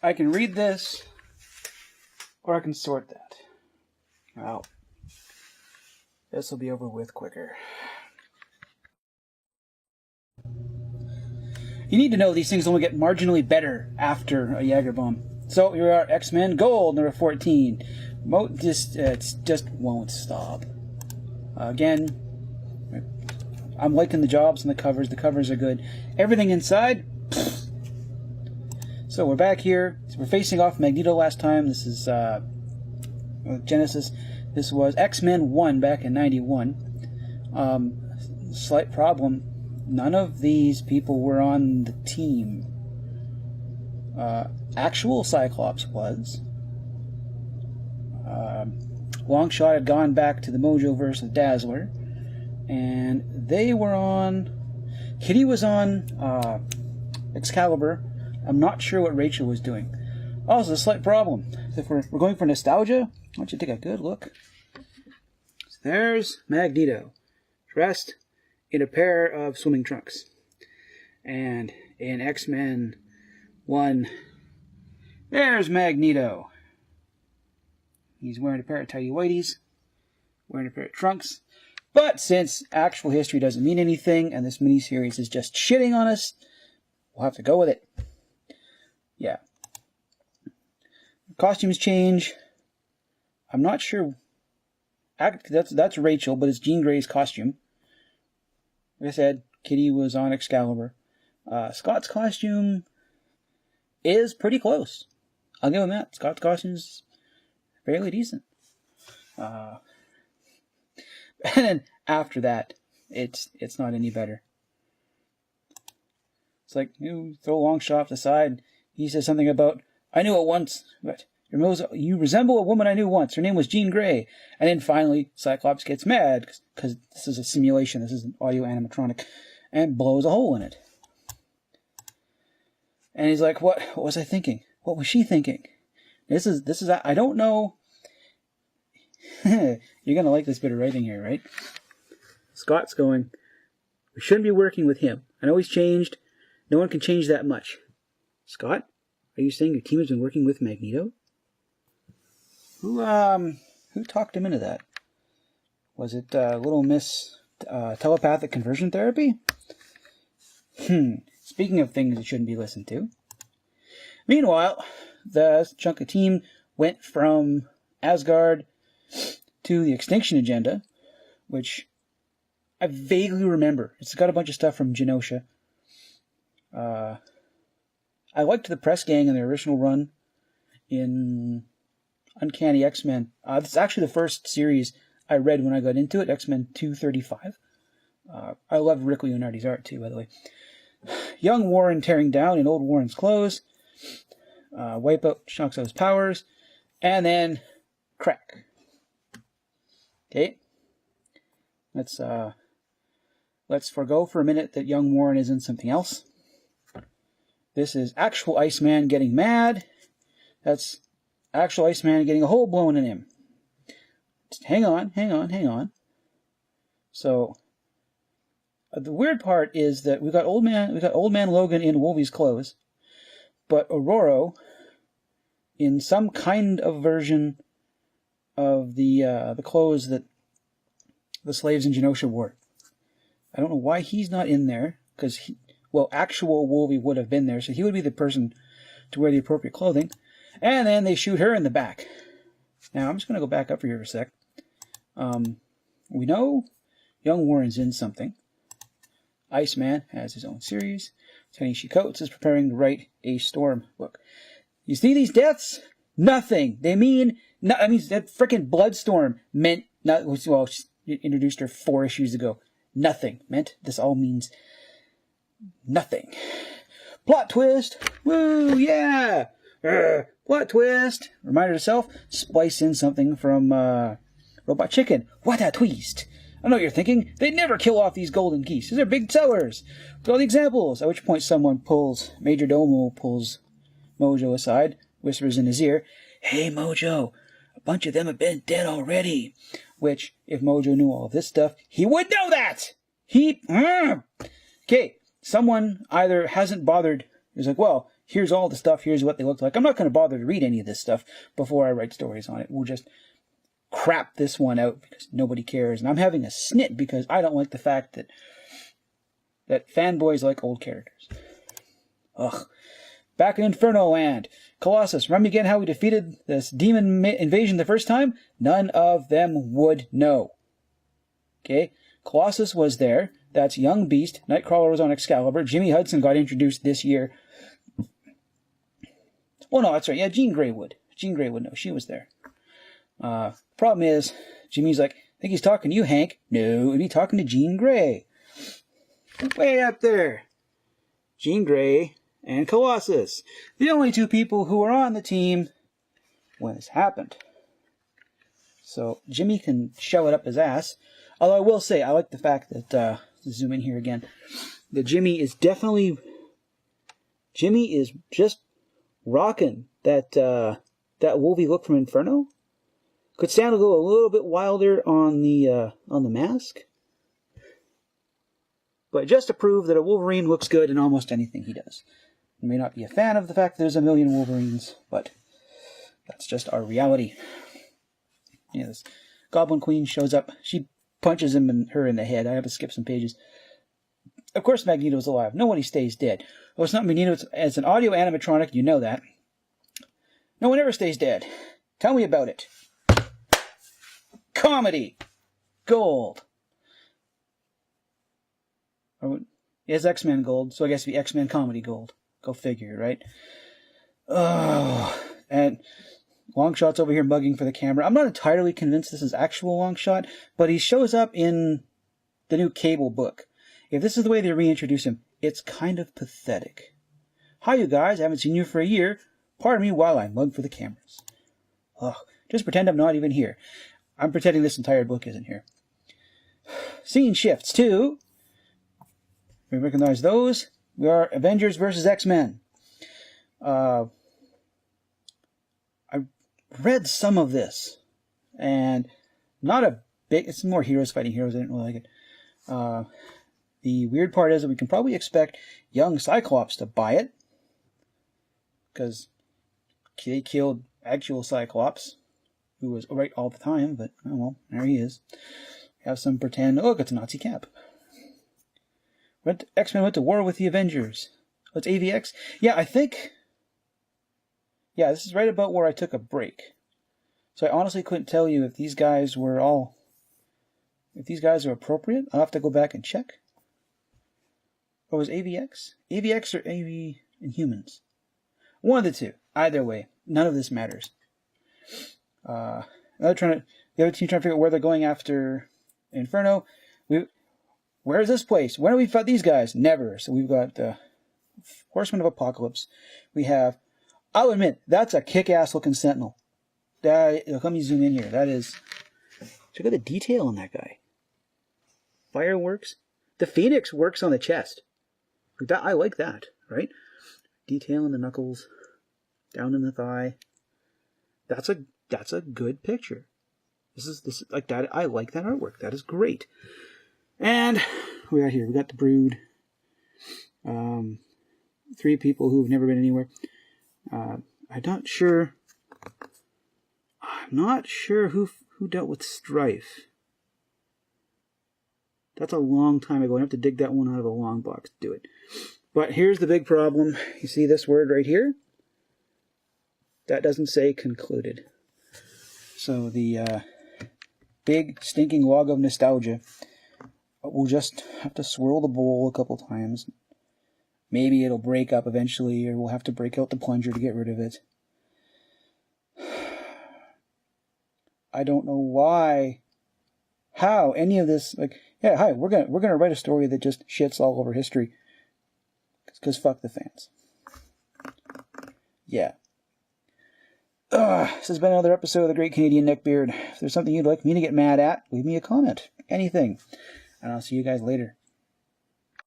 I can read this, or I can sort that. Well, this will be over with quicker. You need to know these things only get marginally better after a Jaeger bomb. So here are X-Men Gold, number 14. It just won't stop. Again, I'm liking the jobs and the covers. The covers are good. Everything inside, pfft. So we're back here. So we're facing off Magneto last time. This is Genesis. This was X-Men 1 back in 91. Slight problem. None of these people were on the team. Actual Cyclops was. Longshot had gone back to the Mojo verse of Dazzler. And they were on... Kitty was on Excalibur. I'm not sure what Rachel was doing. Also, a slight problem. If we're going for nostalgia, I want you to take a good look. So there's Magneto, dressed in a pair of swimming trunks. And in X-Men 1, there's Magneto. He's wearing a pair of tighty-whities, wearing a pair of trunks. But since actual history doesn't mean anything, and this miniseries is just shitting on us, we'll have to go with it. Yeah. Costumes change. I'm not sure. That's Rachel, but it's Jean Grey's costume. Like I said, Kitty was on Excalibur. Scott's costume is pretty close. I'll give him that. Scott's costume is fairly decent. And then after that, it's not any better. It's like, you throw Longshot aside. He says something about, I knew it once, but you resemble a woman I knew once. Her name was Jean Grey. And then finally, Cyclops gets mad, because this is a simulation, this is an audio animatronic, and blows a hole in it. And he's like, what was I thinking? What was she thinking? This is I don't know. You're going to like this bit of writing here, right? Scott's going, we shouldn't be working with him. I know he's changed. No one can change that much. Scott, are you saying your team has been working with Magneto? Who talked him into that? Was it Little Miss Telepathic Conversion Therapy? Speaking of things that shouldn't be listened to. Meanwhile, the chunk of team went from Asgard to the Extinction Agenda, which I vaguely remember. It's got a bunch of stuff from Genosha. I liked the press gang in their original run in Uncanny X-Men. This is actually the first series I read when I got into it, X-Men 235. I love Rick Leonardi's art too, by the way. Young Warren tearing down in old Warren's clothes. Wipeout knocks out his powers. And then crack. Okay. Let's forego for a minute that young Warren is in something else. This is actual Iceman getting mad. That's actual Iceman getting a hole blown in him. Just hang on. So the weird part is that we got old man Logan in Wolvie's clothes, but Aurora in some kind of version of the clothes that the slaves in Genosha wore. I don't know why he's not in there, because actual Wolvie would have been there, so he would be the person to wear the appropriate clothing. And then they shoot her in the back. Now, I'm just going to go back up here for a sec. We know young Warren's in something. Iceman has his own series. Ta-Nehisi Coates is preparing to write a Storm book. You see these deaths? Nothing. They mean... that frickin' Bloodstorm meant... she introduced her 4 issues ago. Nothing. This all means... nothing. Plot twist! Woo, yeah! Plot twist! Reminder to self, splice in something from Robot Chicken. What a twist! I know what you're thinking. They'd never kill off these golden geese. These are big sellers. Look at all the examples. At which point Major Domo pulls Mojo aside, whispers in his ear, Hey Mojo, a bunch of them have been dead already. Which, if Mojo knew all of this stuff, he would know that! Okay, someone either hasn't bothered, is like, well, here's all the stuff, here's what they look like. I'm not going to bother to read any of this stuff before I write stories on it. We'll just crap this one out because nobody cares. And I'm having a snit because I don't like the fact that fanboys like old characters. Ugh. Back in Inferno Land, Colossus. Remember again how we defeated this demon invasion the first time? None of them would know. Okay? Colossus was there. That's Young Beast. Nightcrawler was on Excalibur. Jimmy Hudson got introduced this year. Oh, no, that's right. Yeah, Jean Grey would. Jean Grey would know. She was there. Problem is, Jimmy's like, I think he's talking to you, Hank. No, he'd be talking to Jean Grey. Way up there. Jean Grey and Colossus. The only two people who were on the team when this happened. So Jimmy can shove it up his ass. Although I will say, I like the fact that, zoom in here again, that Jimmy is just rocking that Wolvie look from Inferno. Could stand to go a little bit wilder on the mask. But just to prove that a Wolverine looks good in almost anything he does. I may not be a fan of the fact that there's a million Wolverines, but that's just our reality. Yeah, this Goblin Queen shows up. She punches her in the head. I have to skip some pages. Of course Magneto's alive. Nobody stays dead. Well, it's not Magneto. It's an audio animatronic. You know that. No one ever stays dead. Tell me about it. Comedy. Gold. It has X-Men gold, so I guess it'd be X-Men comedy gold. Go figure, right? Oh, and Longshot's over here mugging for the camera. I'm not entirely convinced this is actual Longshot, but he shows up in the new Cable book. If this is the way they reintroduce him, it's kind of pathetic. Hi, you guys. I haven't seen you for a year. Pardon me while I mug for the cameras. Ugh, just pretend I'm not even here. I'm pretending this entire book isn't here. Scene shifts to... We recognize those. We are Avengers versus X-Men. I read some of this, and not a big... It's more heroes fighting heroes. I didn't really like it. The weird part is that we can probably expect young Cyclops to buy it, because they killed actual Cyclops, who was right all the time, but, oh well, there he is. Have some pretend, look, it's a Nazi cap. X-Men went to war with the Avengers. Oh, it's AVX? Yeah, I think... Yeah, this is right about where I took a break. So I honestly couldn't tell you if these guys were all... If these guys are appropriate. I'll have to go back and check. Or was AVX? AVX or AV Inhumans? One of the two. Either way, none of this matters. The other team trying to figure out where they're going after Inferno. Where's this place? When do we fight these guys? Never. So we've got Horsemen of Apocalypse. We have, I'll admit, that's a kick-ass looking Sentinel. Let me zoom in here. That is, check out the detail on that guy. Fireworks. The Phoenix works on the chest. I like that, right? Detail in the knuckles, down in the thigh. That's a good picture. This is like that. I like that artwork. That is great. And we got here. We got the Brood. 3 people who've never been anywhere. I'm not sure who dealt with Strife. That's a long time ago. I have to dig that one out of a long box to do it. But here's the big problem. You see this word right here? That doesn't say concluded. So the big stinking log of nostalgia. We'll just have to swirl the bowl a couple times. Maybe it'll break up eventually, or we'll have to break out the plunger to get rid of it. I don't know why, how any of this, like, yeah, hi, we're gonna write a story that just shits all over history. Because fuck the fans. Yeah. This has been another episode of The Great Canadian Neckbeard. If there's something you'd like me to get mad at, leave me a comment. Anything. And I'll see you guys later.